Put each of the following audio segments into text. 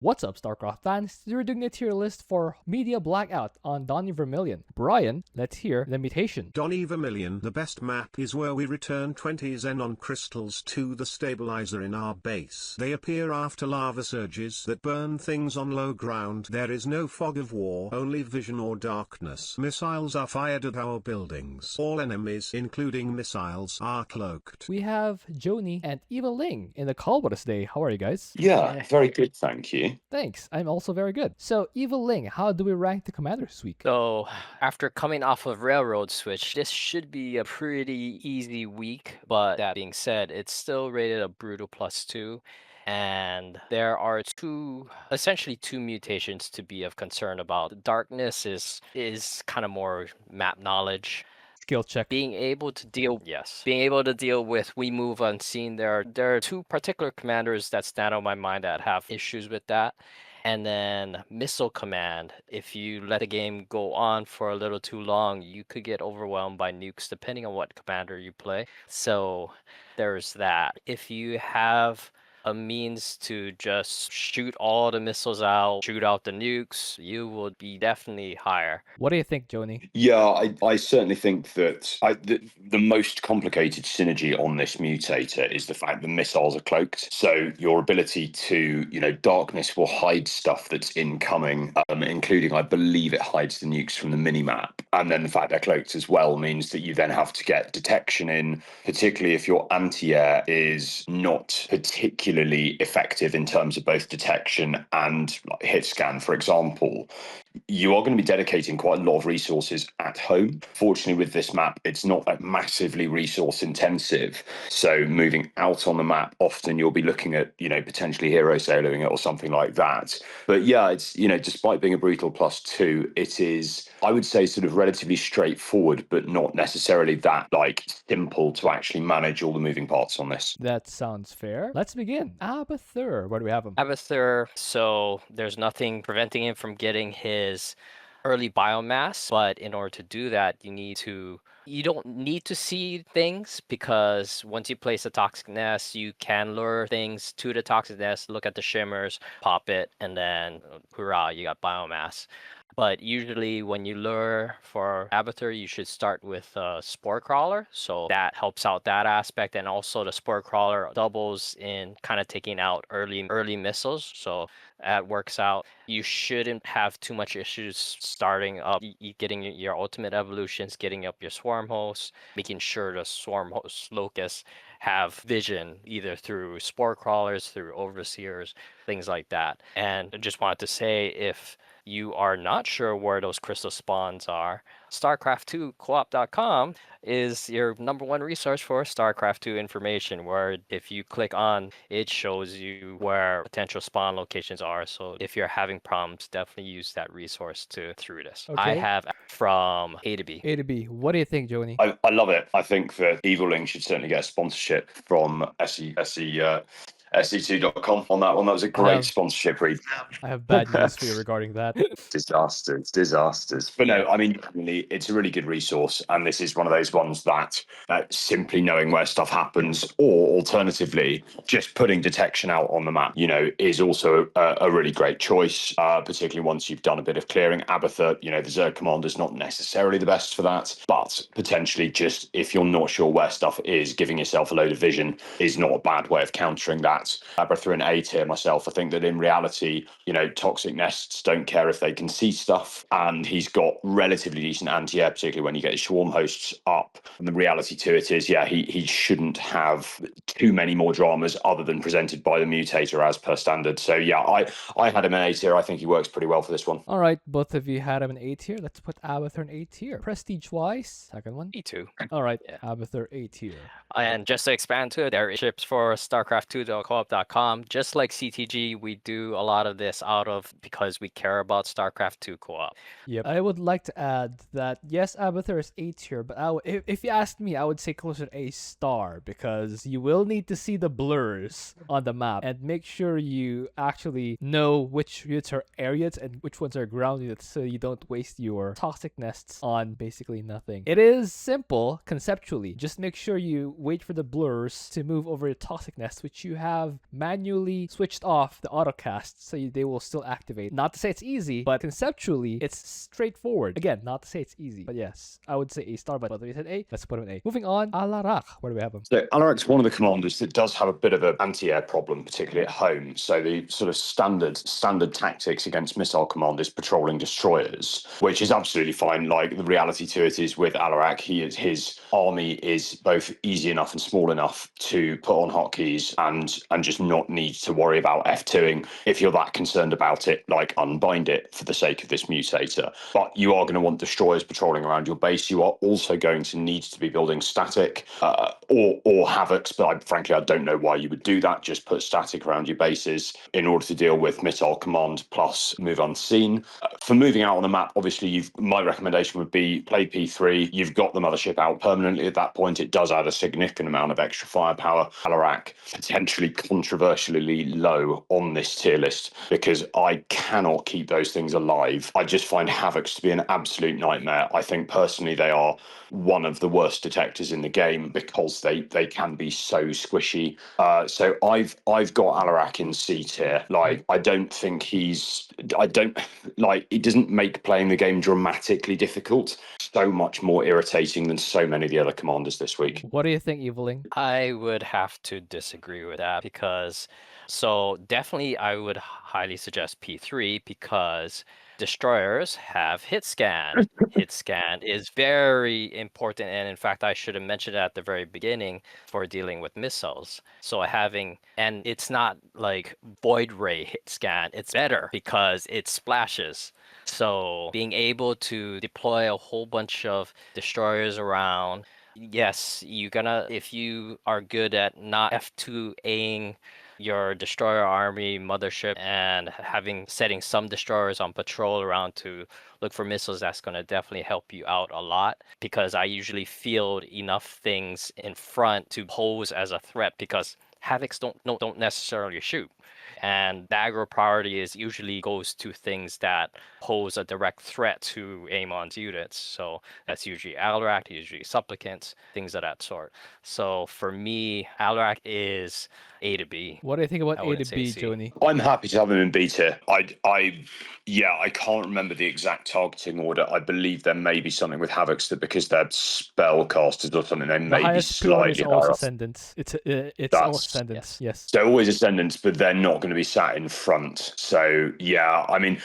What's up, Starcraft fans? We're doing a tier list for Media Blackout on Donny Vermilion. Brian, let's hear the mutation. Donny Vermilion, the best map is where we return 20 Xenon crystals to the stabilizer in our base. They appear after lava surges that burn things on low ground. There is no fog of war, only vision or darkness. Missiles are fired at our buildings. All enemies, including missiles, are cloaked. We have Joni and Eva Ling in the call with us today. How are you guys? Yeah, very good, thank you. Thanks, I'm also very good. So, Eva Ling, how do we rank the commanders this week? So, after coming off of Railroad Switch, this should be a pretty easy week. But that being said, it's still rated a brutal +2. And there are essentially two mutations to be of concern about. Darkness is kind of more map knowledge. Skill check. Being able to deal with we move unseen. There are two particular commanders that stand out in my mind that have issues with that. And then missile command, if you let a game go on for a little too long, you could get overwhelmed by nukes depending on what commander you play. So there's that. If you have a means to just shoot all the missiles out, shoot out the nukes, you will be definitely higher. What do you think, Joni? Yeah, I certainly think that the most complicated synergy on this mutator is the fact that missiles are cloaked. So your ability to, darkness will hide stuff that's incoming, including, I believe it hides the nukes from the minimap. And then the fact they're cloaked as well means that you then have to get detection in, particularly if your anti-air is not particularly effective in terms of both detection and hit scan, for example. You are going to be dedicating quite a lot of resources at home. Fortunately, with this map, it's not massively resource intensive. So moving out on the map, often you'll be looking at, potentially hero soloing it or something like that. But yeah, it's, despite being a brutal +2, it is, I would say, sort of relatively straightforward, but not necessarily that simple to actually manage all the moving parts on this. That sounds fair. Let's begin. Abathur, where do we have him? Abathur, so there's nothing preventing him from getting his early biomass, but in order to do that, you don't need to see things, because once you place a toxic nest, you can lure things to the toxic nest, look at the shimmers, pop it, and then hurrah, you got biomass. But usually when you lure for Abathur, you should start with a Spore Crawler. So that helps out that aspect. And also the Spore Crawler doubles in kind of taking out early missiles. So that works out. You shouldn't have too much issues starting up, getting your ultimate evolutions, getting up your swarm hosts, making sure the swarm host locusts have vision either through Spore Crawlers, through Overseers, things like that. And I just wanted to say, if you are not sure where those crystal spawns are, Starcraft2coop.com is your #1 resource for Starcraft 2 information, where if you click on, it shows you where potential spawn locations are. So if you're having problems, definitely use that resource through this. Okay. I have from A to B. A to B. What do you think, Joni? I love it. I think that Eviling should certainly get a sponsorship from SC2.com on that one. That was a great sponsorship read. I have bad news for you regarding that. Disasters. But no, I mean, it's a really good resource, and this is one of those ones that simply knowing where stuff happens, or alternatively, just putting detection out on the map, is also a really great choice, particularly once you've done a bit of clearing. Abathur, the Zerg commander is not necessarily the best for that, but potentially just if you're not sure where stuff is, giving yourself a load of vision is not a bad way of countering that. Abathur in A tier myself. I think that in reality, toxic nests don't care if they can see stuff, and he's got relatively decent anti-air, particularly when you get his swarm hosts up. And the reality to it is, he shouldn't have too many more dramas other than presented by the mutator as per standard. So I had him in A tier. I think he works pretty well for this one. All right, both of you had him in A tier. Let's put Abathur in A tier. Prestige-wise, second one. E2. All right, Abathur A tier. And just to expand to it, there are ships for Starcraft2.coop.com. Just like CTG, we do a lot of this because we care about Starcraft 2 co-op. Yep. I would like to add that yes, Abathur is A tier, but if you asked me, I would say closer to A star, because you will need to see the blurs on the map and make sure you actually know which units are air units and which ones are ground units, so you don't waste your toxic nests on basically nothing. It is simple conceptually. Just make sure you wait for the blurs to move over your toxic nest, which you have have manually switched off the autocast so they will still activate. Not to say it's easy, but conceptually it's straightforward. Again, not to say it's easy, but yes, I would say A star, but we said A, let's put him in A. Moving on, Alarak, where do we have him? So Alarak's one of the commanders that does have a bit of an anti-air problem, particularly at home. So the sort of standard tactics against missile command is patrolling destroyers, which is absolutely fine. Like, the reality to it is, with Alarak, his army is both easy enough and small enough to put on hotkeys and just not need to worry about F2ing. If you're that concerned about it, like, unbind it for the sake of this mutator. But you are going to want destroyers patrolling around your base. You are also going to need to be building static or Havocs, but frankly, I don't know why you would do that. Just put static around your bases in order to deal with missile command plus move unseen. For moving out on the map, obviously, my recommendation would be play P3. You've got the mothership out permanently at that point. It does add a significant amount of extra firepower. Alarak, potentially controversially low on this tier list because I cannot keep those things alive. I just find Havocs to be an absolute nightmare. I think personally they are one of the worst detectors in the game because they can be so squishy. So I've got Alarak in C tier. Like, I don't think it doesn't make playing the game dramatically difficult. So much more irritating than so many of the other commanders this week. What do you think, Eviling? I would have to disagree with that because, so definitely I would highly suggest P3 because destroyers have hit scan. Hit scan is very important, and in fact, I should have mentioned it at the very beginning for dealing with missiles. So and it's not like void ray hit scan, it's better because it splashes. So being able to deploy a whole bunch of destroyers around. Yes, if you are good at not F2Aing your destroyer army mothership and setting some destroyers on patrol around to look for missiles, that's going to definitely help you out a lot because I usually field enough things in front to pose as a threat because Havocs don't necessarily shoot. And the aggro priority usually goes to things that pose a direct threat to Amon's units. So that's usually Alarak, usually supplicants, things of that sort. So for me, Alarak is A to B. What do you think about I A wouldn't to say B, C. Joni? I'm happy to have him in B tier. I can't remember the exact targeting order. I believe there may be something with Havocs that because they're spellcasters or something, they The may be highest priority is slightly always higher. Ascendants. It's always Ascendants. Yes. So always Ascendants, but they're not going to be sat in front. So yeah, I mean,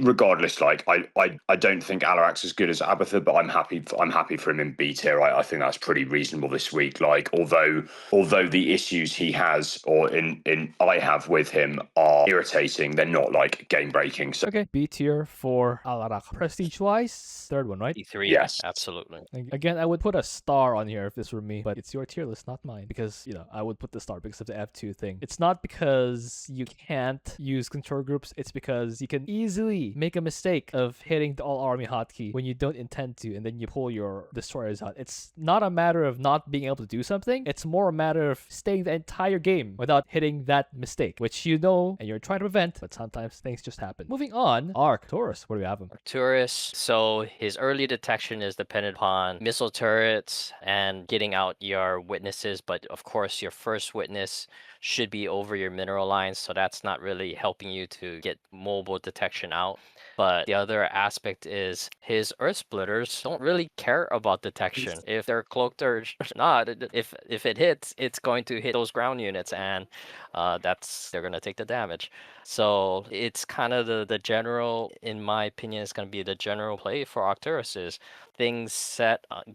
regardless, like I don't think Alarak's as good as Abathur, but I'm happy for him in B tier. I think that's pretty reasonable this week. Like, although the issues he has I have with him are irritating, they're not like game breaking. So Okay, B tier for Alarak. Prestige-wise, third one, right? E3, yes, absolutely. Again, I would put a star on here if this were me, but it's your tier list, not mine. Because, I would put the star because of the F2 thing. It's not because you can't use control groups, it's because you can easily make a mistake of hitting the all-army hotkey when you don't intend to, and then you pull your destroyers out. It's not a matter of not being able to do something, it's more a matter of staying the entire game without hitting that mistake, which and you're trying to prevent, but sometimes things just happen. Moving on, Arcturus, where do we have him? Arcturus, so his early detection is dependent upon missile turrets and getting out your witnesses, but of course your first witness should be over your mineral lines, so that's not really helping you to get mobile detection out. But the other aspect is his earth splitters don't really care about detection. If they're cloaked or not, if it hits, it's going to hit those ground units, and they're going to take the damage. So it's kind of the general, in my opinion, it's going to be the general play for Arcturus is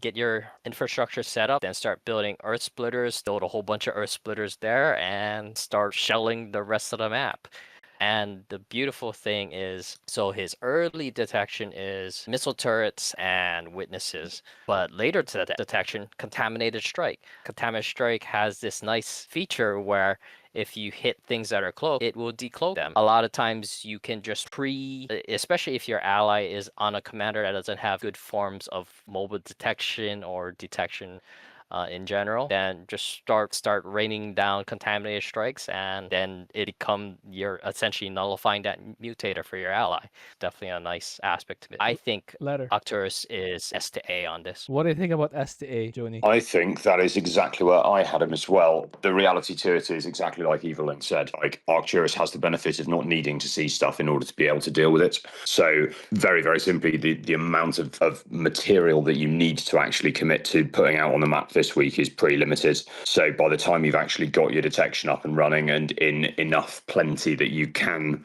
get your infrastructure set up, then start building earth splitters, build a whole bunch of earth splitters there, and start shelling the rest of the map. And the beautiful thing is, so his early detection is missile turrets and witnesses, but later to that detection, contaminated strike. Contaminated strike has this nice feature where if you hit things that are cloaked, it will decloak them. A lot of times you can just especially if your ally is on a commander that doesn't have good forms of mobile detection or detection in general, then just start raining down contaminated strikes, and then you're essentially nullifying that mutator for your ally. Definitely a nice aspect to it. I think Letter. Arcturus is S to A on this. What do you think about STA, Joni? I think that is exactly where I had him as well. The reality to it is exactly like Evelyn said. Like Arcturus has the benefit of not needing to see stuff in order to be able to deal with it. So very, very simply, the amount of material that you need to actually commit to putting out on the map this week is pretty limited. So by the time you've actually got your detection up and running and in enough plenty that you can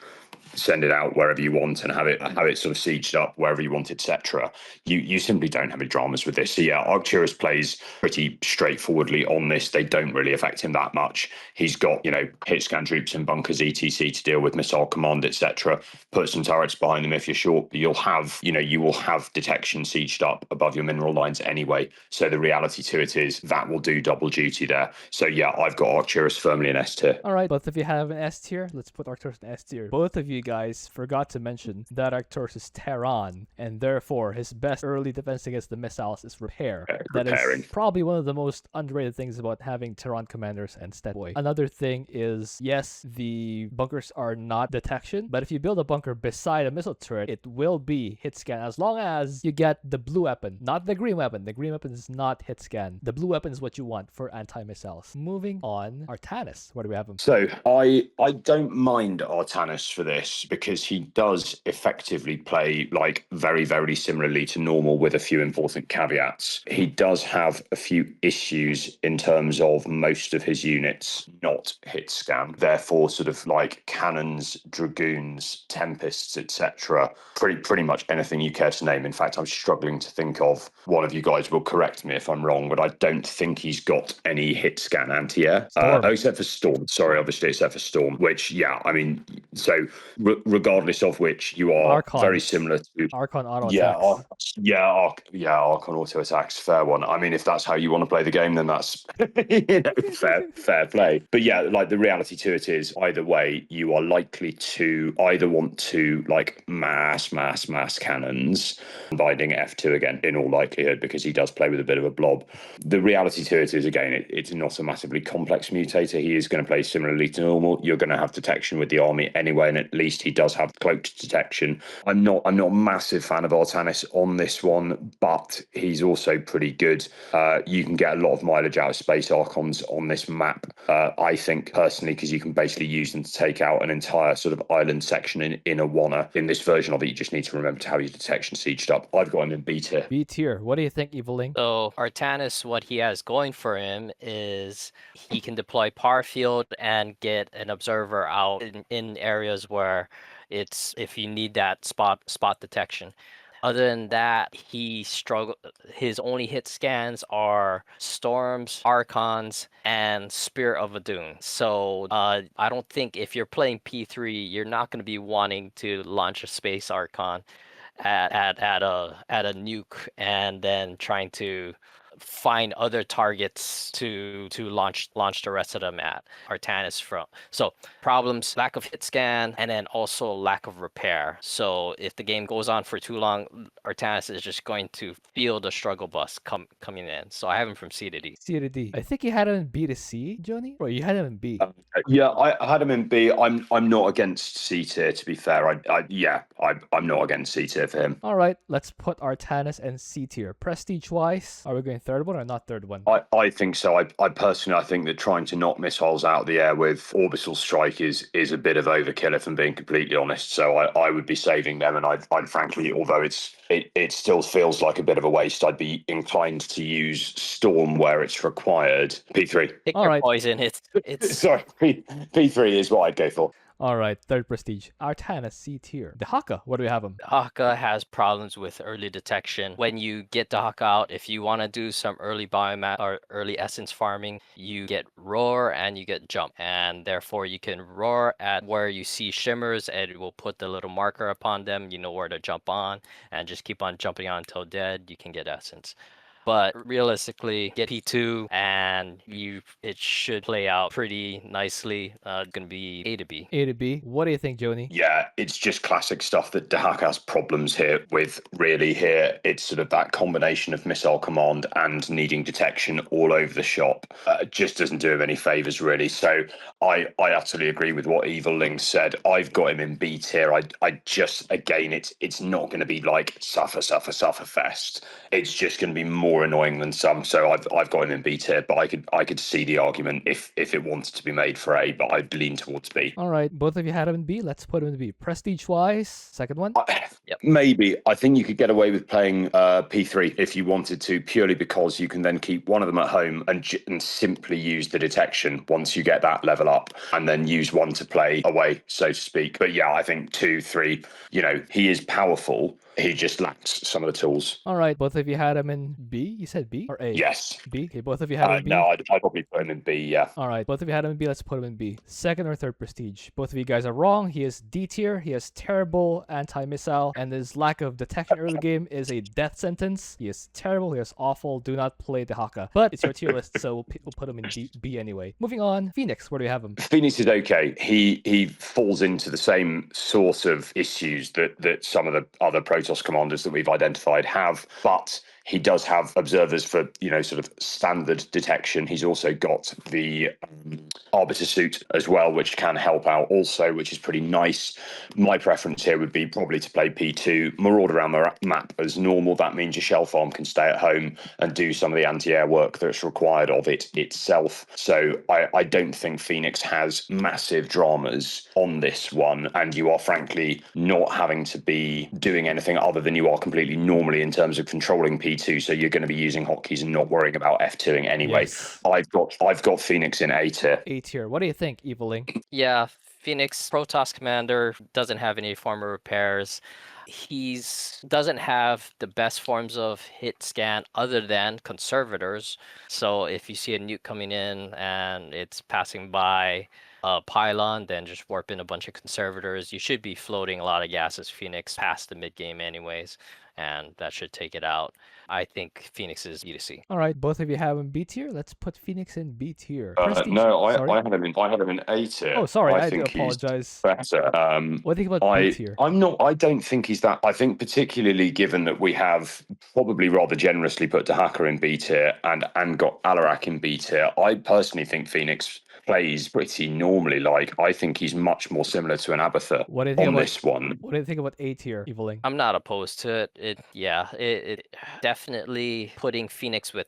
send it out wherever you want and have it sort of sieged up wherever you want, etc. You simply don't have any dramas with this. So yeah, Arcturus plays pretty straightforwardly on this. They don't really affect him that much. He's got, hit scan troops and bunkers etc to deal with missile command, etc. Put some turrets behind them if you're short. You will have detection sieged up above your mineral lines anyway. So the reality to it is that will do double duty there. So yeah, I've got Arcturus firmly in S tier. All right, both of you have an S tier. Let's put Arcturus in S tier. Both of you guys forgot to mention that Arcturus is Terran, and therefore his best early defense against the missiles is repair. That Repairing. is probably one of the most underrated things about having Terran commanders and Stet Boy. Another thing is, yes, the bunkers are not detection, but if you build a bunker beside a missile turret, it will be hit scan as long as you get the blue weapon, not the green weapon. The green weapon is not hit scan. The blue weapon is what you want for anti-missiles. Moving on, Artanis. Where do we have him? So I don't mind Artanis for this because he does effectively play like very, very similarly to normal with a few important caveats. He does have a few issues in terms of most of his units not hit scan. Therefore, sort of like cannons, dragoons, tempests, etc. Pretty much anything you care to name. In fact, I'm struggling to think of. One of you guys will correct me if I'm wrong, but I don't think he's got any hit scan anti-air. Except for Storm. Sorry, obviously except for Storm, which, yeah, I mean, so regardless of which, you are Archons. very similar to Archon auto yeah, attacks. Archon auto attacks, fair one. I mean, if that's how you want to play the game, then that's fair play. But yeah, like the reality to it is, either way, you are likely to either want to like mass cannons, binding F2 again in all likelihood because he does play with a bit of a blob. The reality to it is, again, it's not a massively complex mutator. He is going to play similarly to normal. You're going to have detection with the army anyway, and at least he does have cloaked detection. I'm not a massive fan of Artanis on this one, but he's also pretty good. You can get a lot of mileage out of Space Archons on this map, I think, personally, because you can basically use them to take out an entire sort of island section in a Wanna. In this version of it, you just need to remember to have your detection sieged up. I've got him in B tier. B tier. What do you think, Eviling? So Artanis, what he has going for him is he can deploy power field and get an observer out in areas where if you need that spot detection. Other than that, his only hit scans are Storms, Archons, and Spirit of Adun. So I don't think if you're playing P3, you're not going to be wanting to launch a Space Archon at a nuke and then trying to find other targets to launch the rest of them at Artanis from. So problems, lack of hit scan, and then also lack of repair. So if the game goes on for too long, Artanis is just going to feel the struggle bus coming in. So I have him from C to D. C to D. I think you had him in B to C, Johnny? Or you had him in B? Yeah, I had him in B. I'm not against C tier, to be fair. I'm not against C tier for him. All right, let's put Artanis and C tier. Prestige-wise, are we going third one or not third one? I think so. I personally think that trying to knock missiles out of the air with orbital strike is a bit of overkill, if I'm being completely honest. So I would be saving them, and I'd frankly, although it still feels like a bit of a waste, I'd be inclined to use Storm where it's required. P3. Pick All your right. poison. It's Sorry, P3 is what I'd go for. All right, third prestige. Artanis, C tier. Dehaka, what do we have him? Dehaka has problems with early detection. When you get Dehaka out, if you want to do some early biomass or early essence farming, you get roar and you get jump. And therefore you can roar at where you see shimmers and it will put the little marker upon them. You know where to jump on and just keep on jumping on until dead. You can get essence. But realistically, get P2 and it should play out pretty nicely. Gonna be A to B. A to B. What do you think, Joni? Yeah, it's just classic stuff that Dehaka has problems here with. Really, here it's sort of that combination of missile command and needing detection all over the shop. Just doesn't do him any favors, really. So I utterly agree with what Evil Ling said. I've got him in B tier. I just, again, it's not going to be like suffer fest. It's just going to be more annoying than some. So I've got him in B tier, but I could see the argument if it wanted to be made for A, but I'd lean towards B. All right, both of you had him in B. Let's put him in B. Prestige-wise, second one. Maybe. I think you could get away with playing P3 if you wanted to, purely because you can then keep one of them at home and simply use the detection once you get that level up, and then use one to play away, so to speak. But yeah, I think 2, 3, he is powerful. He just lacks some of the tools. All right, both of you had him in B. You said B or A? Yes. B. Okay, both of you had him in B. No, I'd probably put him in B, yeah. All right, both of you had him in B. Let's put him in B. Second or third prestige. Both of you guys are wrong. He is D tier. He has terrible anti-missile, and his lack of detection early game is a death sentence. He is terrible. He is awful. Do not play Dehaka. But it's your tier list, so we'll put him in B anyway. Moving on, Fenix. Where do you have him? Phoenix is okay. He falls into the same sort of issues that some of the other Protoss commanders that we've identified have, but he does have observers for, sort of standard detection. He's also got the Arbiter suit as well, which can help out also, which is pretty nice. My preference here would be probably to play P2, maraud around the map as normal. That means your shell farm can stay at home and do some of the anti-air work that's required of it itself. So I don't think Fenix has massive dramas on this one, and you are frankly not having to be doing anything other than you are completely normally in terms of controlling P2, so you're going to be using hotkeys and not worrying about F2ing anyway. Yes. I've got Fenix in A tier. A tier. What do you think, Evil Ling? Yeah, Phoenix Protoss commander doesn't have any form of repairs. He's doesn't have the best forms of hit scan other than conservators. So if you see a nuke coming in and it's passing by a pylon, then just warp in a bunch of conservators. You should be floating a lot of gases Phoenix past the mid game anyways, and that should take it out. I think Phoenix is B to C. All right, both of you have him B tier. Let's put Phoenix in B tier. No, I Sorry? have him in A tier. Oh, sorry, I do think apologize. he's better. What do you think about B tier? I don't think he's that. I think particularly given that we have probably rather generously put Dehaka in B tier and got Alarak in B tier, I personally think Phoenix plays pretty normally. Like, I think he's much more similar to an Abathur on this one. What do you think about A tier, Evil Ling? I'm not opposed to it. It definitely putting Phoenix with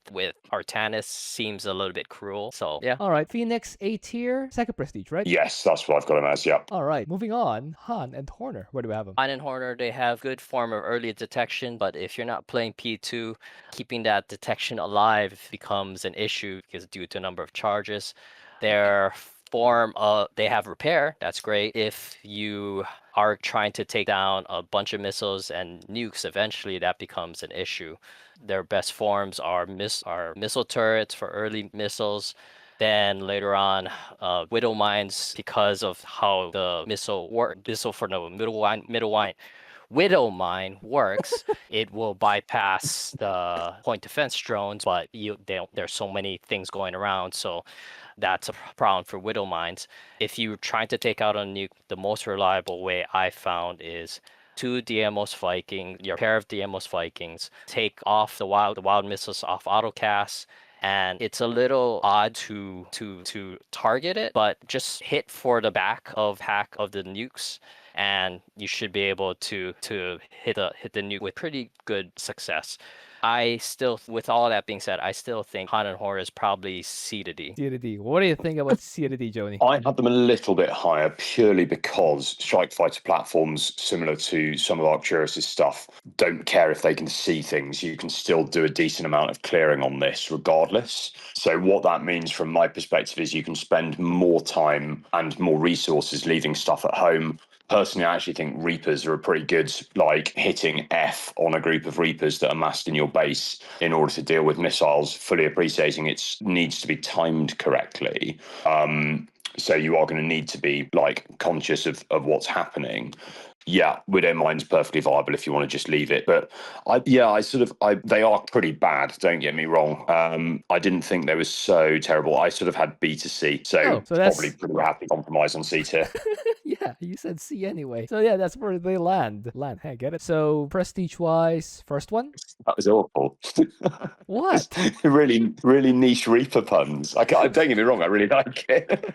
Artanis seems a little bit cruel. So yeah. All right, Phoenix A tier, second prestige, right? Yes, that's what I've got him as, yeah. All right, moving on, Han and Horner. Where do we have them? Han and Horner, they have good form of early detection, but if you're not playing P2, keeping that detection alive becomes an issue because due to a number of charges. Their form they have repair, that's great. If you are trying to take down a bunch of missiles and nukes, eventually that becomes an issue. Their best forms are missile turrets for early missiles. Then later on, Widow Mines, because of how the missile for the Widow Mine works, it will bypass the point defense drones, but there's so many things going around, so that's a problem for Widow Mines. If you're trying to take out a nuke, the most reliable way I found is your pair of DMOS Vikings, take off the wild missiles off autocast, and it's a little odd to target it, but just hit for the back of the nukes, and you should be able to hit the nuke with pretty good success. With all that being said, I still think Han and Horror is probably C to D. C to D. What do you think about C to D, Joni? I had them a little bit higher purely because strike fighter platforms, similar to some of Arcturus' stuff, don't care if they can see things. You can still do a decent amount of clearing on this regardless. So what that means from my perspective is you can spend more time and more resources leaving stuff at home. Personally, I actually think Reapers are a pretty good, hitting F on a group of Reapers that are massed in your base in order to deal with missiles, fully appreciating it needs to be timed correctly. So you are going to need to be conscious of what's happening. Yeah, Widow Mine's perfectly viable if you want to just leave it. But they are pretty bad, don't get me wrong. I didn't think they were so terrible. I sort of had B to C, so So probably that's pretty happy compromise on C tier. yeah, you said C anyway. So yeah, that's where they land. Hey, get it? So prestige wise, first one. That was awful. What? Really, really niche Reaper puns. Don't get me wrong, I really like it.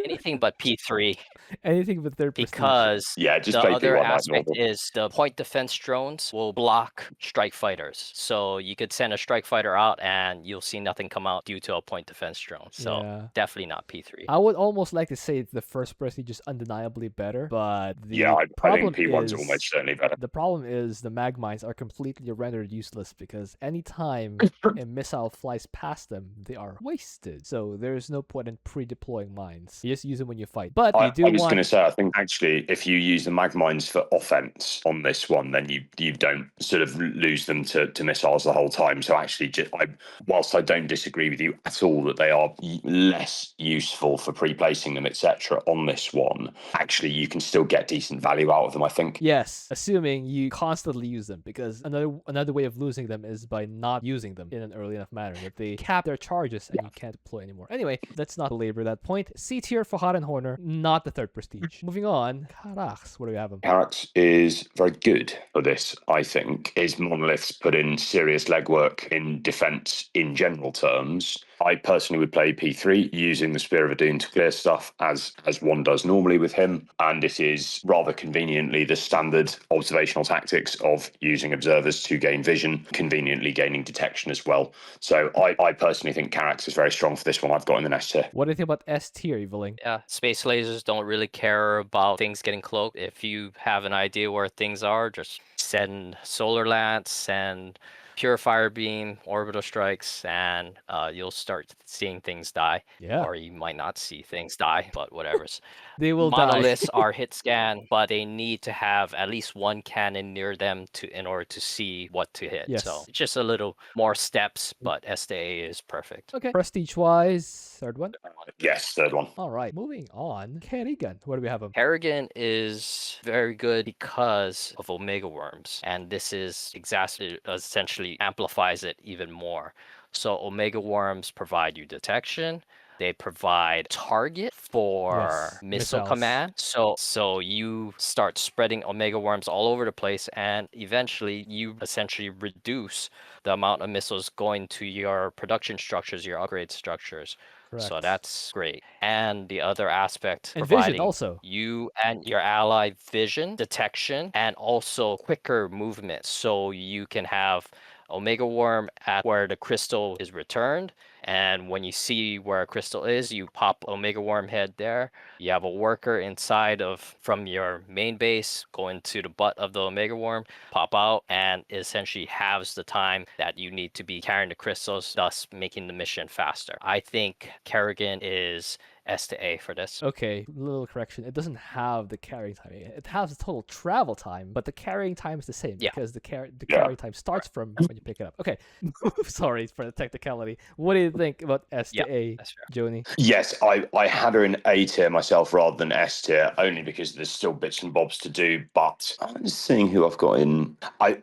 Anything but P3. Anything but their prestige. Because Yeah, just the play other P1 like aspect normal. is the point defense drones will block strike fighters. So you could send a strike fighter out and you'll see nothing come out due to a point defense drone. So Yeah. definitely not P3. I would almost like to say the first prestige is undeniably better, but the Yeah, I problem think P1's is almost certainly better. the problem is the mag mines are completely rendered useless because anytime a missile flies past them, they are wasted. So there's no point in pre-deploying mines. You just use them when you fight. But you do I was want going to say, I think actually, if you use the mag mines for offense on this one, then you don't sort of lose them to missiles the whole time. So actually, whilst I don't disagree with you at all that they are less useful for pre-placing them, etc., on this one, actually you can still get decent value out of them, I think. yes, assuming you constantly use them, because another way of losing them is by not using them in an early enough manner that they cap their charges and you can't deploy anymore. Anyway, let's not belabor that point. C tier for Hot and Horner, not the third prestige. Moving on, Karax, where do we have him? Karax is very good for this, I think. His monoliths put in serious legwork in defense in general terms. I personally would play P3 using the Spear of Adun to clear stuff as one does normally with him, and it is rather conveniently the standard observational tactics of using observers to gain vision, conveniently gaining detection as well. So I personally think Karax is very strong for this one. I've got him in S tier. What do you think about S tier, Eviling? Yeah, space lasers don't really care about things getting cloaked. If you have an idea where things are, just send solar lance, send purifier beam, orbital strikes, and you'll start seeing things die. Yeah. Or you might not see things die, but whatever's. They will die. Monoliths are hit scan, but they need to have at least one cannon near them in order to see what to hit. Yes. So just a little more steps, but S to A is perfect. Okay. Prestige wise, third one. Yes, third one. All right. Moving on, Kerrigan. Where do we have him? Kerrigan is very good because of Omega Worms, and this is essentially amplifies it even more. So Omega Worms provide you detection. They provide target for Yes, missile missiles. command. So you start spreading Omega Worms all over the place, and eventually you essentially reduce the amount of missiles going to your production structures, your upgrade structures. So Correct. that's great. And the other aspect, And vision providing also. you and your ally vision, detection, and also quicker movement. So you can have Omega Worm at where the crystal is returned. And when you see where a crystal is, you pop Omega Worm head there. You have a worker inside from your main base, go into the butt of the Omega Worm, pop out, and it essentially halves the time that you need to be carrying the crystals, thus making the mission faster. I think Kerrigan is S to A for this. Okay, little correction. It doesn't have the carrying time. It has the total travel time, but the carrying time is the same because the carrying time starts from when you pick it up. Okay, sorry for the technicality. What do you think about S to A, that's fair. Joni? Yes, I had her in A tier myself rather than S tier, only because there's still bits and bobs to do. But I'm just seeing who I've got in.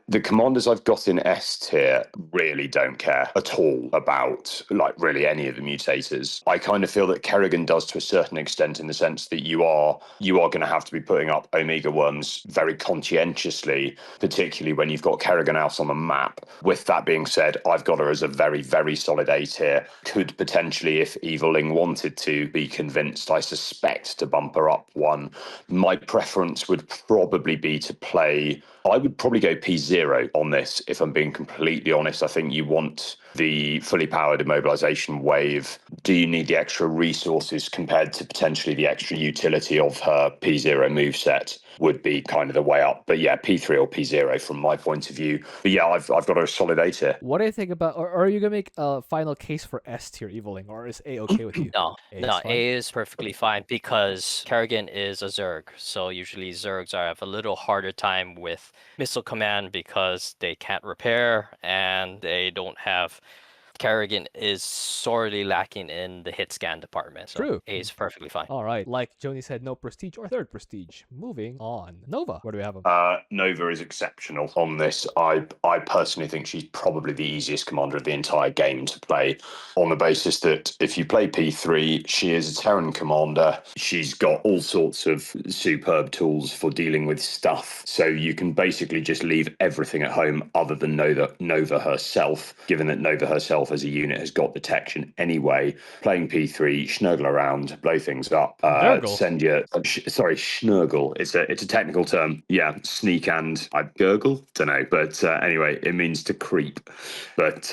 The commanders I've got in S tier really don't care at all about like really any of the mutators. I kind of feel that Kerrigan does to a certain extent, in the sense that you are going to have to be putting up Omega Worms very conscientiously, particularly when you've got Kerrigan out on the map. With that being said, I've got her as a very, very solid A tier. Could potentially, if Eviling wanted to be convinced, I suspect, to bump her up one. My preference would probably be to play. I would probably go P0 on this, if I'm being completely honest. I think you want the fully powered immobilization wave. Do you need the extra resources compared to potentially the extra utility of her P0 moveset? Would be kind of the way up. But yeah, P3 or P0 from my point of view. But yeah, I've got a solid A tier. What do you think about, or are you gonna make a final case for S tier Eviling, or is A okay with you? No, is fine? A is perfectly fine because Kerrigan is a Zerg. So usually Zergs have a little harder time with missile command because they can't repair and they don't have Kerrigan is sorely lacking in the hit scan department. So True. A is perfectly fine. All right. Like Joni said, no prestige or third prestige. Moving on. Nova. Where do we have him? Nova is exceptional on this. I personally think she's probably the easiest commander of the entire game to play, on the basis that if you play P3, she is a Terran commander. She's got all sorts of superb tools for dealing with stuff. So you can basically just leave everything at home other than Nova herself, given that Nova herself as a unit has got detection anyway. Playing P3, snuggle around, blow things up, send your schnurgle. It's a technical term. Yeah, sneak and I gurgle. Don't know, but anyway, it means to creep. But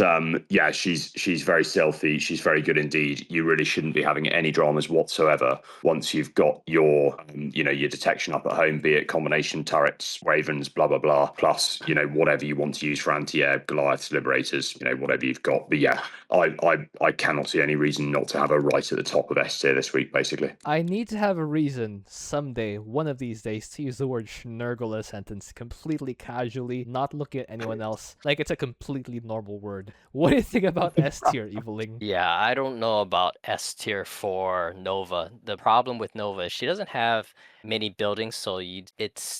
yeah, she's very stealthy. She's very good indeed. You really shouldn't be having any dramas whatsoever once you've got your your detection up at home, be it combination turrets, ravens, blah blah blah, plus whatever you want to use for anti-air, Goliaths, liberators, whatever you've got. But yeah, I cannot see any reason not to have her right at the top of S tier this week, basically. I need to have a reason someday, one of these days, to use the word schnurgle in a sentence completely casually, not looking at anyone else. Like it's a completely normal word. What do you think about S tier, Eviling? Yeah, I don't know about S tier for Nova. The problem with Nova is she doesn't have many buildings, so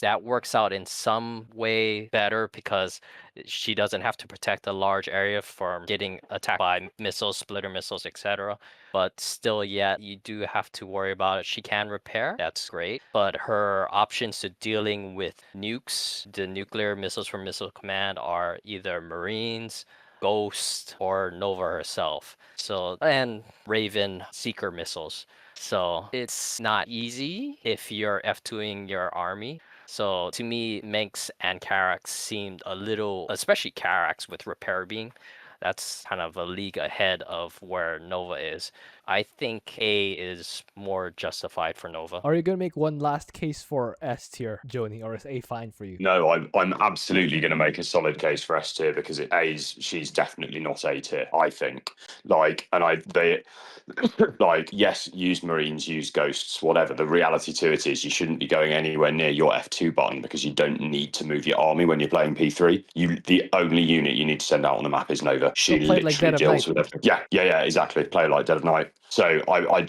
that works out in some way better because she doesn't have to protect a large area from getting attacked by missiles, splitter missiles, etc. But still, yet you do have to worry about it. She can repair, that's great, but her options to dealing with nukes, the nuclear missiles from Missile Command, are either Marines, Ghost, or Nova herself. So, and Raven Seeker missiles. So it's not easy if you're F2ing your army. So to me, Menx and Karax seemed a little, especially Karax with Repair Beam, that's kind of a league ahead of where Nova is. I think A is more justified for Nova. Are you gonna make one last case for S tier, Joni, or is A fine for you? No, I'm absolutely going to make a solid case for S tier because she's definitely not A tier. I think yes, use Marines, use Ghosts, whatever. The reality to it is you shouldn't be going anywhere near your F2 button because you don't need to move your army when you're playing P3. The only unit you need to send out on the map is Nova. She play like literally Dead of deals Night. with everything. Yeah, exactly. Play like Dead of Night. So I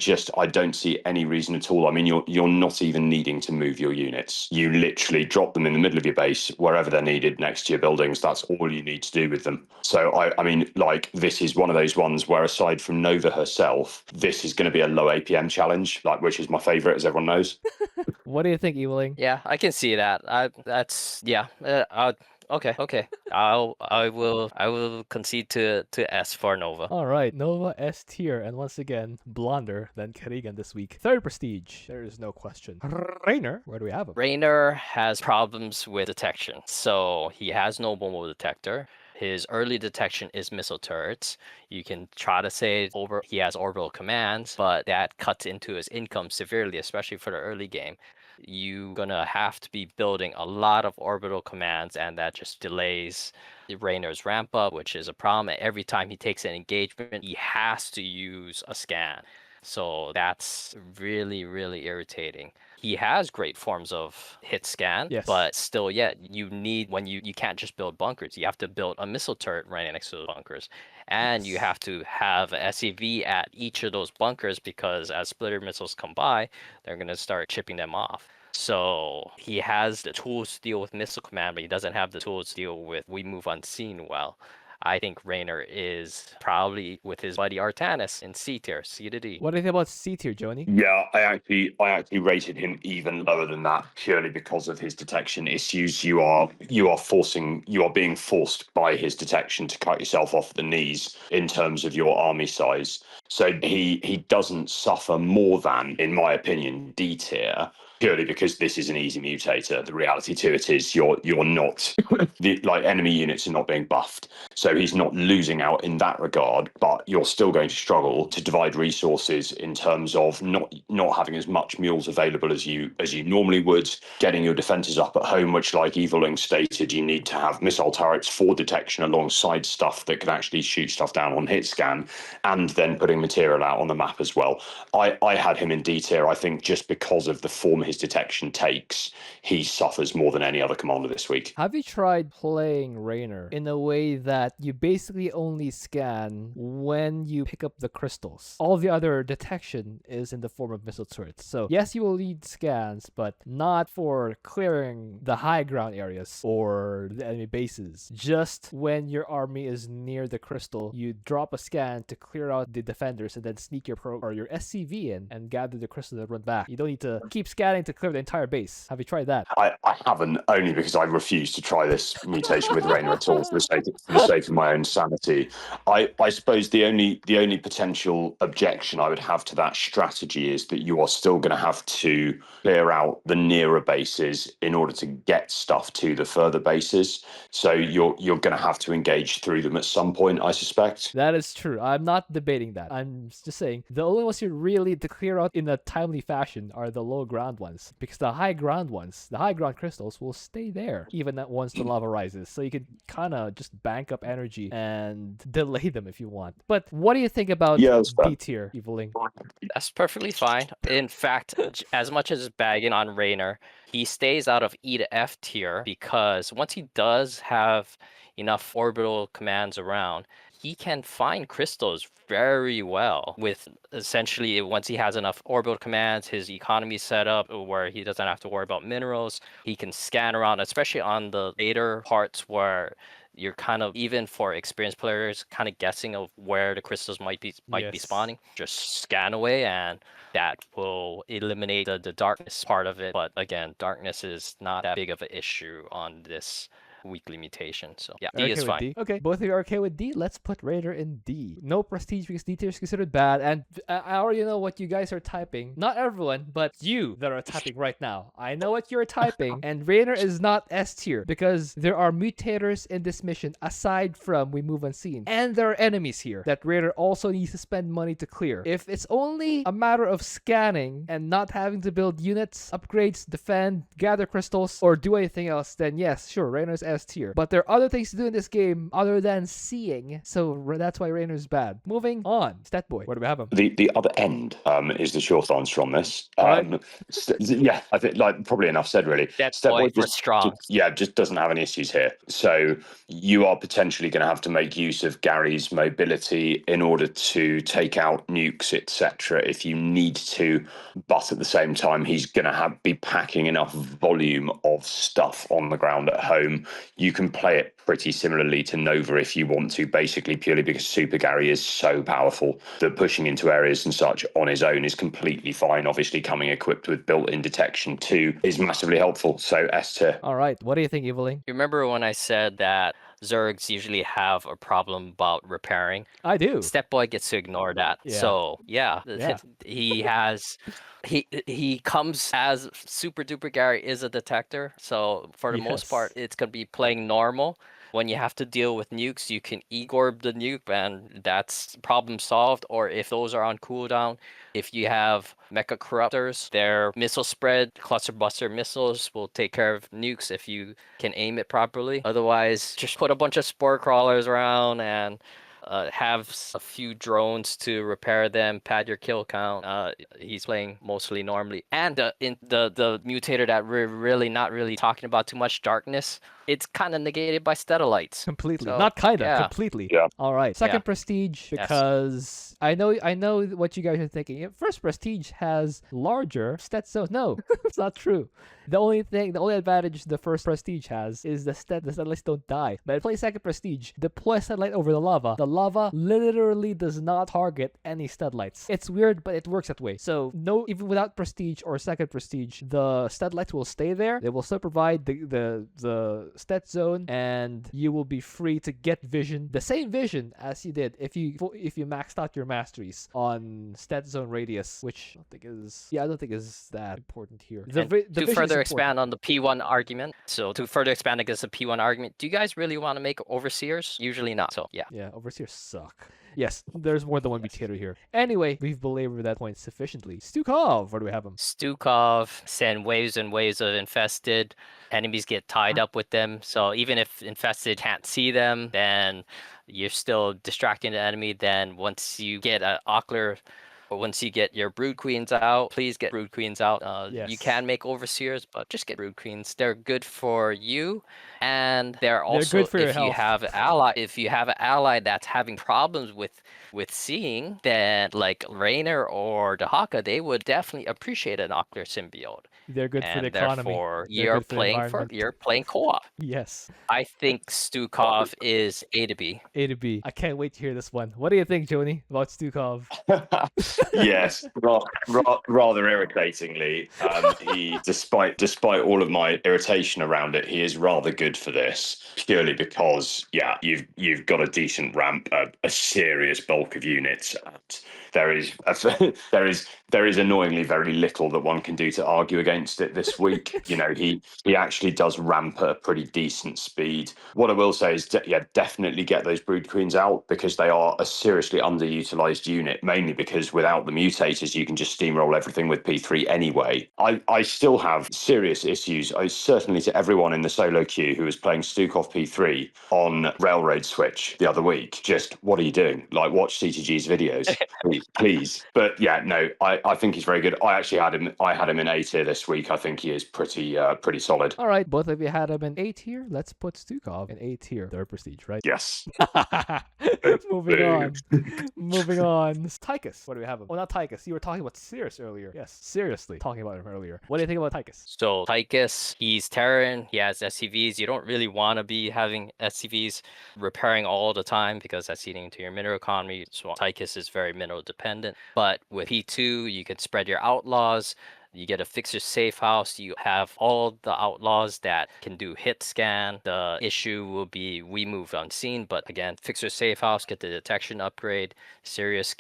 don't see any reason at all. I mean, you're not even needing to move your units. You literally drop them in the middle of your base wherever they're needed next to your buildings. That's all you need to do with them. So I mean, like, this is one of those ones where aside from Nova herself, this is going to be a low APM challenge, like, which is my favorite, as everyone knows. What do you think, Eviling? Yeah, I can see that. Okay. I will concede to S for Nova. All right, Nova S tier, and once again, blonder than Kerrigan this week. Third prestige, there is no question. Raynor, where do we have him? Raynor has problems with detection, so he has no bomb detector. His early detection is missile turrets. You can try to say he has orbital commands, but that cuts into his income severely, especially for the early game. You're gonna have to be building a lot of orbital commands, and that just delays Raynor's ramp up, which is a problem. Every time he takes an engagement, he has to use a scan. So that's really, really irritating. He has great forms of hit scan, Yes. but still, yet you need you can't just build bunkers. You have to build a missile turret right next to the bunkers, and you have to have an SEV at each of those bunkers because as splitter missiles come by, they're gonna start chipping them off. So he has the tools to deal with missile command, but he doesn't have the tools to deal with we move unseen well. I think Raynor is probably with his buddy Artanis in C tier, C to D. What do you think about C tier, Joni? Yeah, I actually rated him even lower than that purely because of his detection issues. You are being forced by his detection to cut yourself off at the knees in terms of your army size. So he doesn't suffer more than, in my opinion, D tier. Purely because this is an easy mutator. The reality to it is you're not enemy units are not being buffed. So he's not losing out in that regard, but you're still going to struggle to divide resources in terms of not having as much mules available as you normally would, getting your defenses up at home, which, like Eviling stated, you need to have missile turrets for detection alongside stuff that can actually shoot stuff down on hit scan, and then putting material out on the map as well. I had him in D tier, I think, just because of the form his detection takes, he suffers more than any other commander this week. Have you tried playing Raynor in a way that you basically only scan when you pick up the crystals? All the other detection is in the form of missile turrets. So yes, you will need scans, but not for clearing the high ground areas or the enemy bases. Just when your army is near the crystal, you drop a scan to clear out the defenders and then sneak your or your SCV in and gather the crystals and run back. You don't need to keep scanning to clear the entire base. Have you tried that? I haven't, only because I refuse to try this mutation with Raynor at all for the sake of my own sanity. I suppose the only potential objection I would have to that strategy is that you are still going to have to clear out the nearer bases in order to get stuff to the further bases. So you're going to have to engage through them at some point, I suspect. That is true. I'm not debating that. I'm just saying the only ones you really need to clear out in a timely fashion are the low ground ones, because the high ground ones, the high ground crystals, will stay there even once the lava rises. So you can kind of just bank up energy and delay them if you want. But what do you think about D tier, Eviling? That's perfectly fine. In fact, as much as bagging on Raynor, he stays out of E to F tier because once he does have enough orbital commands around, he can find crystals very well with essentially once he has enough orbital commands, his economy set up where he doesn't have to worry about minerals. He can scan around, especially on the later parts where you're kind of, even for experienced players, kind of guessing of where the crystals might be spawning. Just scan away and that will eliminate the darkness part of it. But again, darkness is not that big of an issue on this weekly mutation. So yeah, D is fine. D? Okay, both of you are okay with D. Let's put Raynor in D. No prestige because D tier is considered bad. And I already know what you guys are typing. Not everyone, but you that are typing right now. I know what you're typing. And Raynor is not S tier because there are mutators in this mission aside from We Move Unseen. And there are enemies here that Raynor also needs to spend money to clear. If it's only a matter of scanning and not having to build units, upgrades, defend, gather crystals, or do anything else, then yes, sure, Raynor's S tier. But there are other things to do in this game other than seeing, so that's why Raynor's bad. Moving on, Statboy, where do we have him? The other end is the short answer on this. Right. Yeah, I think probably enough said really. Statboy for strong. Just doesn't have any issues here. So you are potentially going to have to make use of Gary's mobility in order to take out nukes, etc. if you need to, but at the same time he's going to be packing enough volume of stuff on the ground at home. You can play it pretty similarly to Nova if you want to, basically purely because Super Gary is so powerful that pushing into areas and such on his own is completely fine. Obviously, coming equipped with built-in detection too is massively helpful. So S tier. All right, what do you think, Eviling? You remember when I said that Zergs usually have a problem about repairing? I do. Statboy gets to ignore that. Yeah. So yeah. Yeah. He comes as Super Duper Gary is a detector. So for the most part, it's gonna be playing normal. When you have to deal with nukes, you can e-gorb the nuke and that's problem solved. Or if those are on cooldown, if you have mecha corruptors, their missile spread, cluster buster missiles will take care of nukes if you can aim it properly. Otherwise, just put a bunch of spore crawlers around and have a few drones to repair them, pad your kill count. He's playing mostly normally. And in the mutator that we're really not really talking about too much, darkness, it's kind of negated by Stellalites. Completely. So, Not kind of, yeah. completely. Yeah. All right. Second Yeah. prestige, because I know what you guys are thinking. First prestige has larger stat zones. No, it's not true. The only advantage the first prestige has is the satellites don't die. But I play second prestige, deploy a satellite over the lava. The lava literally does not target any satellites. It's weird, but it works that way. So no, even without prestige or second prestige, the satellites will stay there. They will still provide the stat zone, and you will be free to get vision, the same vision as you did if you maxed out your masteries on stat zone radius, which I don't think is that important here. To further expand on the P1 argument, against the P1 argument, do you guys really want to make overseers? Usually not. So yeah. Yeah, overseers suck. Yes, there's more than one mutator here. Anyway, we've belabored that point sufficiently. Stukov, where do we have him? Stukov send waves and waves of infested. Enemies get tied up with them. So even if infested can't see them, then you're still distracting the enemy. Then once you get an ocular But once you get your brood queens out, please get brood queens out. You Yes. can make overseers, but just get brood queens. They're good for you, and they're They're also good for your if you health. have an ally that's having problems with seeing, then like Raynor or Dehaka, they would definitely appreciate an ocular symbiote. They're good for the And economy. therefore They're good for the environment. you're playing co-op. Yes. I think Stukov is A to B. A to B. I can't wait to hear this one. What do you think, Joni, about Stukov? Yes, rather irritatingly, he, despite all of my irritation around it, he is rather good for this purely because, yeah, you've got a decent ramp, a serious bulk of units, and there is annoyingly very little that one can do to argue against it this week. You know, he actually does ramp at a pretty decent speed. What I will say is, definitely get those brood queens out because they are a seriously underutilized unit, mainly because without the mutators, you can just steamroll everything with P3 anyway. I still have serious issues, certainly to everyone in the solo queue who was playing Stukov P3 on Railroad Switch the other week. Just, what are you doing? Like, watch CTG's videos, please. But yeah, no, I think he's very good. I had him in A tier this week. I think he is pretty solid. All right, both of you had him in A tier. Let's put Stukov in A tier. Third prestige, right? Yes. Moving on. Moving on. Tychus. What do we have him? Oh, not Tychus. You were talking about Sirius earlier. Yes, seriously. Talking about him earlier. What do you think about Tychus? So Tychus, he's Terran, he has SCVs. You don't really want to be having SCVs repairing all the time because that's eating into your mineral economy. So Tychus is very mineral dependent. But with P2, you can spread your outlaws. You get a fixer safe house. You have all the outlaws that can do hit scan. The issue will be we move unseen, but again, fixer safe house, get the detection upgrade. Sirius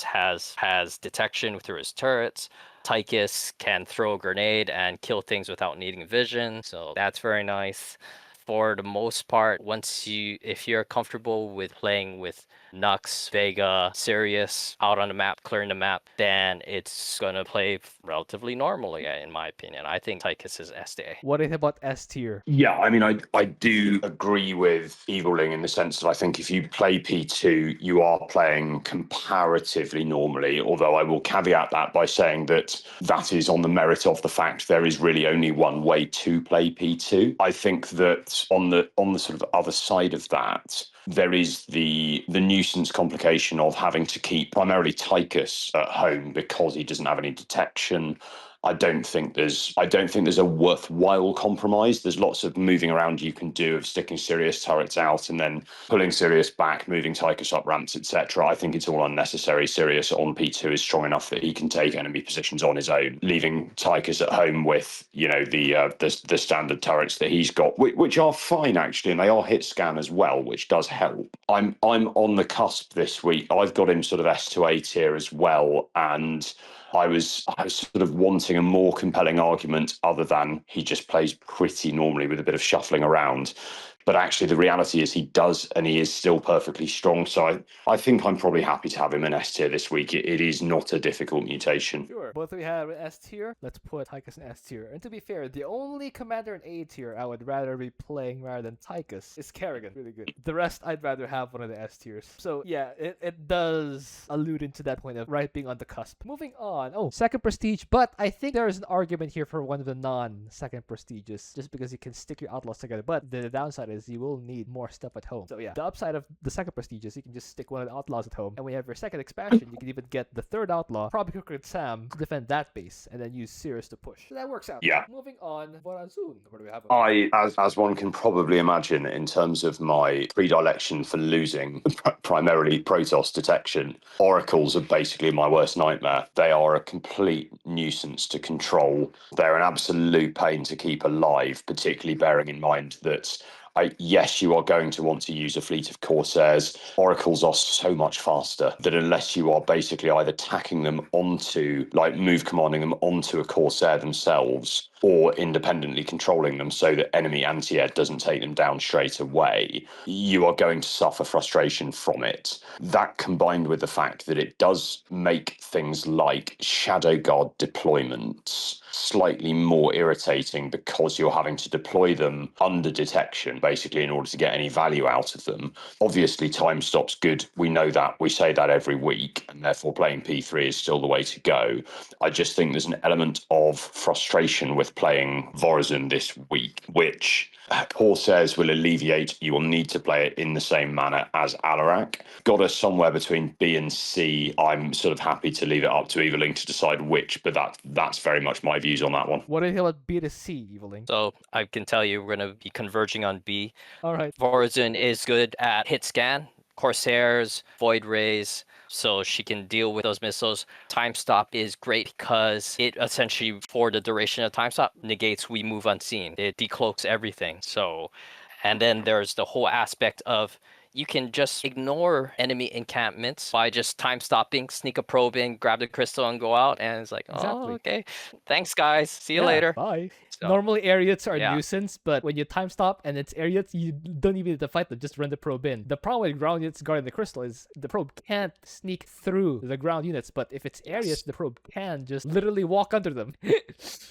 has detection through his turrets. Tychus can throw a grenade and kill things without needing vision, so that's very nice. For the most part, if you're comfortable with playing with Nux, Vega, Sirius out on the map, clearing the map, then it's gonna play relatively normally, in my opinion. I think Tychus is S to A. What do you think about S tier? Yeah, I mean, I do agree with Evilling in the sense that I think if you play P2, you are playing comparatively normally, although I will caveat that by saying that is on the merit of the fact there is really only one way to play P2. I think that on the sort of other side of that, there is the nuisance complication of having to keep primarily Tychus at home because he doesn't have any detection. I don't think there's a worthwhile compromise. There's lots of moving around you can do of sticking Sirius turrets out and then pulling Sirius back, moving Tychus up ramps, etc. I think it's all unnecessary. Sirius on P2 is strong enough that he can take enemy positions on his own, leaving Tychus at home with, you know, the standard turrets that he's got, which are fine actually, and they are hit scan as well, which does help. I'm on the cusp this week. I've got him sort of S to A tier as well, and I was sort of wanting a more compelling argument other than he just plays pretty normally with a bit of shuffling around. But actually, the reality is he does, and he is still perfectly strong. So I think I'm probably happy to have him in S tier this week. It is not a difficult mutation. Sure. Both of you have an S tier. Let's put Tychus in S tier. And to be fair, the only commander in A tier I would rather be playing rather than Tychus is Kerrigan. Really good. The rest, I'd rather have one of the S tiers. So yeah, it does allude into that point of right being on the cusp. Moving on. Oh, second prestige. But I think there is an argument here for one of the non-second prestiges, just because you can stick your outlaws together. But the downside is you will need more stuff at home. So yeah, the upside of the second prestige is you can just stick one of the outlaws at home, and when you have your second expansion, you can even get the third outlaw, probably Crooked Sam, to defend that base, and then use Sirius to push. So that works out. Yeah. Moving on, Vorazun. Where do we have him? As one can probably imagine, in terms of my predilection for losing primarily Protoss detection, oracles are basically my worst nightmare. They are a complete nuisance to control. They're an absolute pain to keep alive, particularly bearing in mind that yes, you are going to want to use a fleet of Corsairs. Oracles are so much faster that unless you are basically either tacking them onto, like move commanding them onto a Corsair themselves, or independently controlling them so that enemy anti-air doesn't take them down straight away, you are going to suffer frustration from it. That combined with the fact that it does make things like Shadow Guard deployments slightly more irritating because you're having to deploy them under detection, basically, in order to get any value out of them. Obviously, time stop's good. We know that. We say that every week, and therefore playing P3 is still the way to go. I just think there's an element of frustration with playing Vorazun this week, which Corsairs will alleviate. You will need to play it in the same manner as Alarak. Got us somewhere between B and C. I'm sort of happy to leave it up to Eviling to decide which, but that's very much my views on that one. What do you think about B to C, Eviling? So I can tell you we're going to be converging on B. All right. Vorazun is good at hit scan, Corsairs, Void Rays, so she can deal with those missiles. Time stop is great because it essentially, for the duration of time stop, negates we move unseen. It decloaks everything. So, and then there's the whole aspect of you can just ignore enemy encampments by just time stopping, sneak a probe in, grab the crystal, and go out. And it's like, oh, Exactly. okay. Thanks, guys. See you Yeah, later. Bye. So, Normally, Ariots are yeah. a nuisance, but when you time stop and it's Ariots, you don't even need to fight them, just run the probe in. The problem with ground units guarding the crystal is the probe can't sneak through the ground units, but if it's Ariots, the probe can just literally walk under them.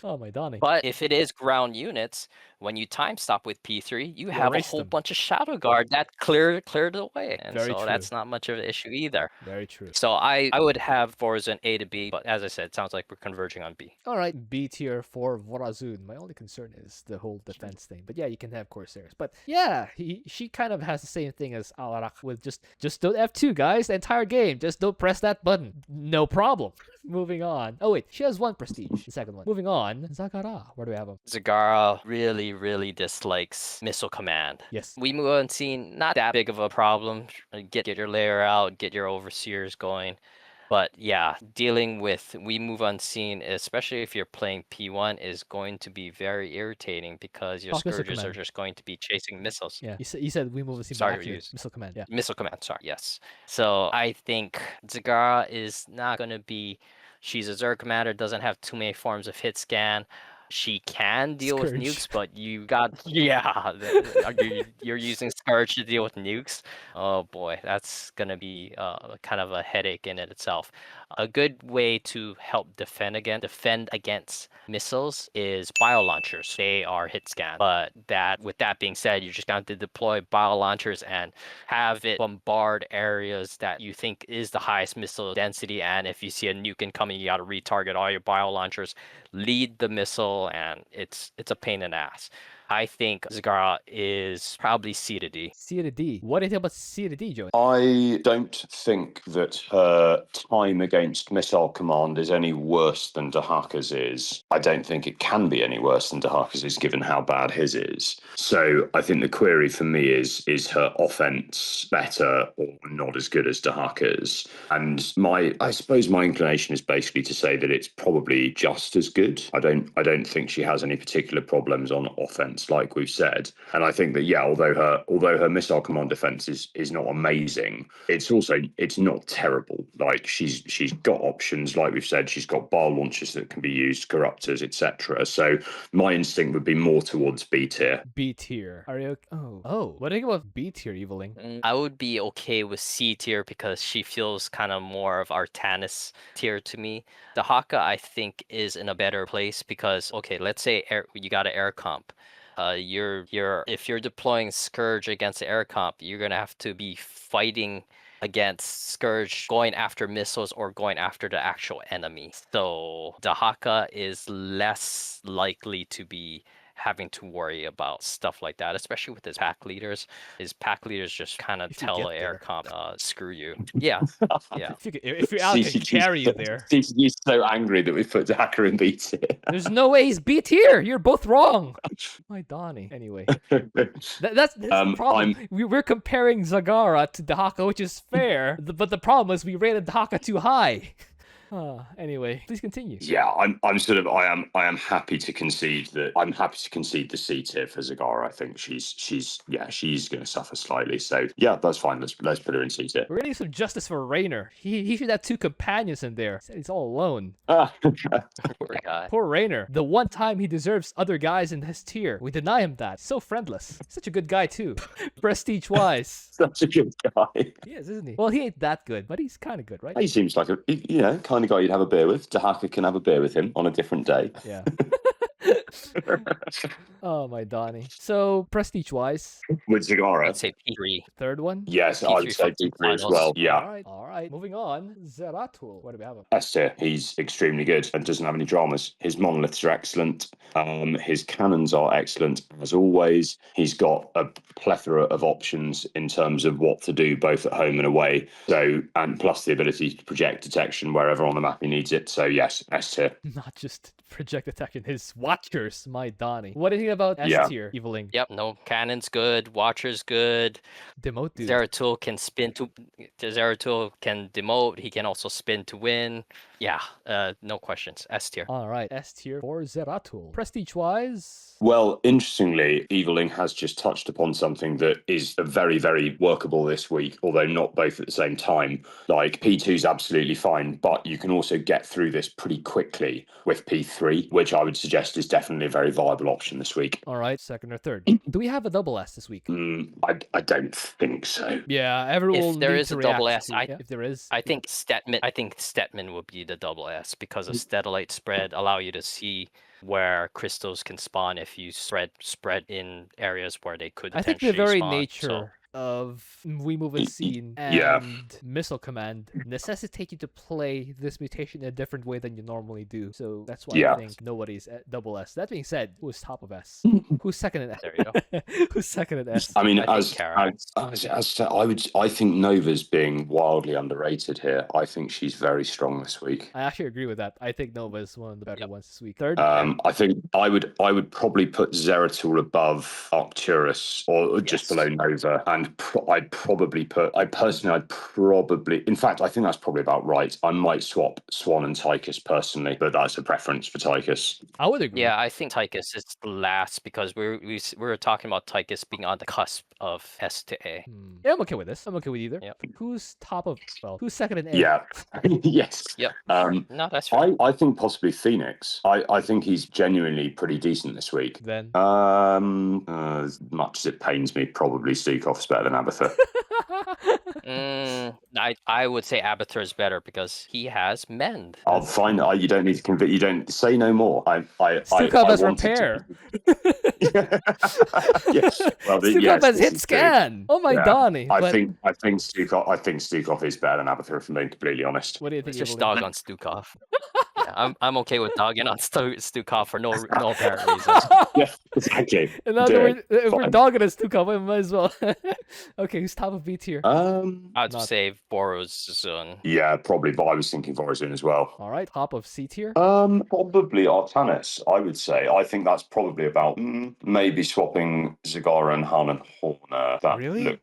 Oh my Donnie. But if it is ground units, when you time stop with P3, you have a erase whole them. bunch of Shadow Guard that cleared the way. And Very so true. that's not much of an issue either. Very true. So I would have Vorazun A to B, but as I said, it sounds like we're converging on B. All right, B tier for Vorazun. My only concern is the whole defense thing. But yeah, you can have Corsairs. But yeah, she kind of has the same thing as Alarak with just don't F2, guys, the entire game. Just don't press that button. No problem. Moving on. Oh wait, she has one prestige, the second one. Moving on, Zagara. Where do we have him? Zagara really dislikes missile command. Yes. We move unseen, not that big of a problem. Get your layer out, get your overseers going. But yeah, dealing with we move unseen, especially if you're playing P1, is going to be very irritating because your Missile scourges are command. just going to be chasing missiles. Yeah, you said we move unseen. Sorry, Actually, use- missile command. Yeah. Missile command, sorry, yes. So I think Zagara is not going to be. She's a Zerg commander, doesn't have too many forms of hit scan. She can deal with Scourge. nukes, but you got you're using Scourge to deal with nukes. Oh boy, that's gonna be kind of a headache in it itself. A good way to help defend against missiles is bio launchers. They are hit scan, but with that being said, you're just going to deploy bio launchers and have it bombard areas that you think is the highest missile density. And if you see a nuke incoming, you got to retarget all your bio launchers, lead the missile, and it's a pain in the ass. I think Zagara is probably C to D. C to D. What do you think about C to D, Joey? I don't think that her time against missile command is any worse than Dehaka's is. I don't think it can be any worse than Dehaka's is, given how bad his is. So I think the query for me is her offense better or not as good as Dehaka's? And I suppose my inclination is basically to say that it's probably just as good. I don't think she has any particular problems on offense, like we've said. And I think that, yeah, although her missile command defense is not amazing, it's not terrible. Like she's got options, like we've said, she's got bar launchers that can be used, corruptors, etc. So my instinct would be more towards B tier. B tier. Are you? Oh. What do you think about B tier, Eviling? I would be okay with C tier because she feels kind of more of Artanis tier to me. Dehaka, I think, is in a better place because, okay, let's say you got an air comp. If you're deploying Scourge against the air comp, you're gonna have to be fighting against Scourge, going after missiles or going after the actual enemy. So Dehaka is less likely to be having to worry about stuff like that, especially with his pack leaders. His pack leaders just kind of If you tell get the air there. comp, screw you. Yeah, yeah. If your ally can carry you there. He's so angry that we put Dehaka in B tier. There's no way he's B tier. You're both wrong. My Donnie. Anyway, that's the problem. We're comparing Zagara to Dehaka, which is fair. But the problem is we rated Dehaka too high. Anyway, please continue. Yeah, I am happy to concede that. I'm happy to concede the C tier for Zagara. I think she's going to suffer slightly. So yeah, that's fine. Let's put her in C tier. We're gonna need some justice for Raynor. He should have 2 companions in there. He's all alone. Poor guy. Poor Raynor. The one time he deserves other guys in his tier, we deny him that. So friendless. Such a good guy too. Prestige-wise. Such a good guy. He is, isn't he? Well, he ain't that good, but he's kind of good, right? He seems like a kind of guy you'd have a beer with. Dehaka can have a beer with him on a different day. Yeah. Oh, my Donnie. So, prestige-wise, With Zagara. I'd say P3. third one? Yes, I P3 would say for P3 as finals. well. Yeah. All right. Moving on. Zeratul. What do we have him? S tier. He's extremely good and doesn't have any dramas. His monoliths are excellent. His cannons are excellent as always. He's got a plethora of options in terms of what to do both at home and away. So, and plus the ability to project detection wherever on the map he needs it. So yes, S tier. Not just project attacking his watchers, my Donnie. What do you think about S Yeah. tier, Eviling? Yep, no, cannon's good, watcher's good. Demote dude. Zeratul can spin to Zeratul can demote, he can also spin to win. Yeah, no questions. S tier. All right, S tier for Zeratul. Prestige-wise, Well, interestingly, Eviling has just touched upon something that is very, very workable this week, although not both at the same time. Like, P2 is absolutely fine, but you can also get through this pretty quickly with P3, which I would suggest is definitely a very viable option this week. all right, second or third. Do we have a double S this week? I don't think so. Yeah, everyone will If there need is to a double react S, to- yeah, if there is. I think Stetmann would be the double S because of Statellite spread allow you to see where crystals can spawn if you spread Mm. in areas where they could I think the potentially very spawn. nature So, of We Move and Scene Yeah. and Missile Command necessitate you to play this mutation in a different way than you normally do. So that's why Yeah. I think nobody's at double S. That being said, who's top of S? Who's second in S? there you go. Who's second in S? I mean, I think I think Nova's being wildly underrated here. I think she's very strong this week. I actually agree with that. I think Nova is one of the better ones this week. Third, I think I would probably put Zeratul above Arcturus or just Yes. below Nova, and I'd probably in fact I think that's probably about right. I might swap Swan and Tychus personally, but that's a preference for Tychus. I would agree. Yeah, I think Tychus is last because we were talking about Tychus being on the cusp of S to A. Yeah, I'm okay with this. I'm okay with either. Yep. Who's who's second in A? Yeah, yes. Yep. Um, No, that's right. I think possibly Fenix. I think he's genuinely pretty decent this week. Then. As much as it pains me, probably Stukov's better than Abathur. I would say Abathur is better because he has mend. I'll find. You don't need to convince. You don't say no more. Stukov has wanted to- repair. Yes. Well, Stukov yes, has this hit is true. scan. Oh my Yeah. Donnie. I But think Stukov is better than Abathur, if I'm being completely honest. what do you think? Let's just Evelyn? dog on Stukov. Yeah, I'm okay with dogging on Stukov for no apparent reason. Yeah, exactly. In other Do words, it. if we're Fine. dogging us Stukov, we might as well. Okay, who's top of B tier? I'd Not- say Vorazun. Yeah, probably. But I was thinking Vorazun as well. All right, top of C tier. Probably Artanis, I would say. I think that's probably about maybe swapping Zagara and Han and Horner. Really?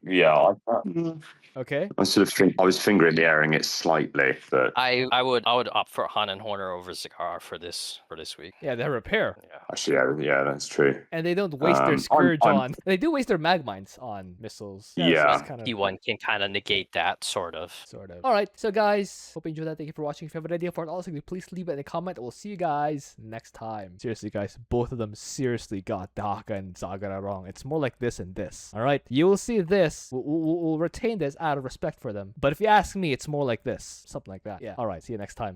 Okay. I sort of think I was finger in the airing it slightly, but I would opt for Han and Horner over Zagara for this week. Yeah, they have repair, Yeah. actually, yeah, that's true. and they don't waste their I'm- scourge I'm- on. They do waste their mag mines on missiles. so Yeah. it's kind of P1 can kind of negate that sort of. sort of. All right, so guys, hope you enjoyed that. Thank you for watching. If you have an idea for an also, please leave it in a comment. We'll see you guys next time. Seriously, guys, both of them seriously got Dehaka and Zagara wrong. It's more like this and this. All right, you will see this. We'll retain this out of respect for them. But if you ask me, it's more like this, something like that. Yeah. All right, see you next time.